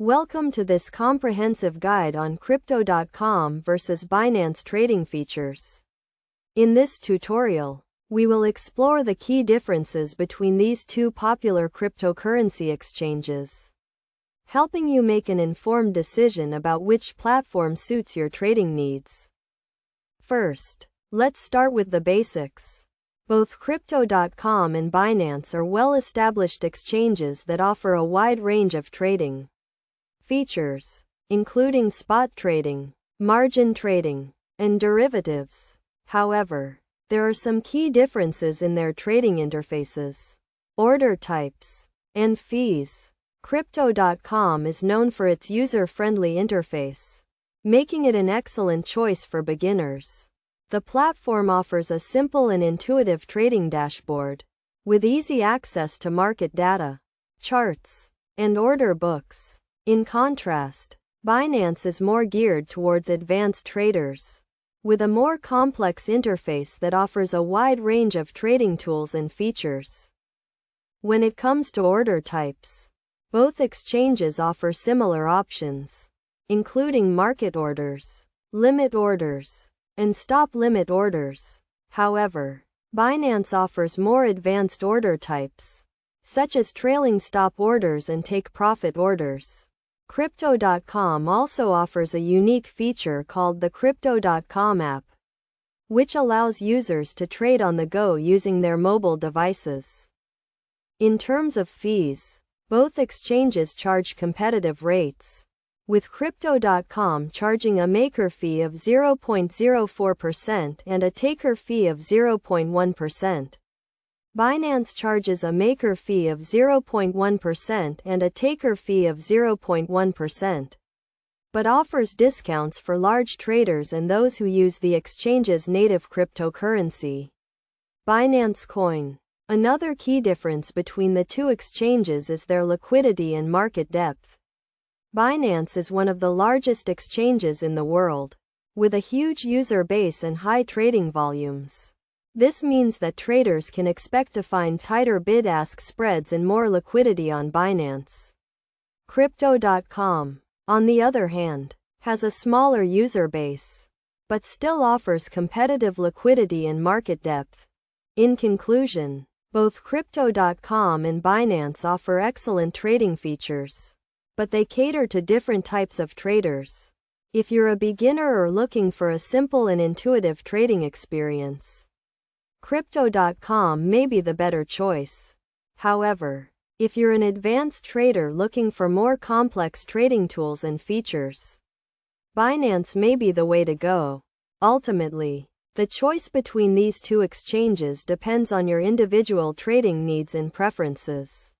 Welcome to this comprehensive guide on Crypto.com versus Binance trading features. In this tutorial, we will explore the key differences between these two popular cryptocurrency exchanges, helping you make an informed decision about which platform suits your trading needs. First, let's start with the basics. Both Crypto.com and Binance are well-established exchanges that offer a wide range of trading features, including spot trading, margin trading, and derivatives. However, there are some key differences in their trading interfaces, order types, and fees. Crypto.com is known for its user-friendly interface, making it an excellent choice for beginners. The platform offers a simple and intuitive trading dashboard, with easy access to market data, charts, and order books. In contrast, Binance is more geared towards advanced traders, with a more complex interface that offers a wide range of trading tools and features. When it comes to order types, both exchanges offer similar options, including market orders, limit orders, and stop limit orders. However, Binance offers more advanced order types, such as trailing stop orders and take profit orders. Crypto.com also offers a unique feature called the Crypto.com app, which allows users to trade on the go using their mobile devices. In terms of fees, both exchanges charge competitive rates, with Crypto.com charging a maker fee of 0.04% and a taker fee of 0.1%. Binance charges a maker fee of 0.1% and a taker fee of 0.1%, but offers discounts for large traders and those who use the exchange's native cryptocurrency, Binance Coin. Another key difference between the two exchanges is their liquidity and market depth. Binance is one of the largest exchanges in the world, with a huge user base and high trading volumes. This means that traders can expect to find tighter bid-ask spreads and more liquidity on Binance. Crypto.com, on the other hand, has a smaller user base, but still offers competitive liquidity and market depth. In conclusion, both Crypto.com and Binance offer excellent trading features, but they cater to different types of traders. If you're a beginner or looking for a simple and intuitive trading experience, Crypto.com may be the better choice. However, if you're an advanced trader looking for more complex trading tools and features, Binance may be the way to go. Ultimately, the choice between these two exchanges depends on your individual trading needs and preferences.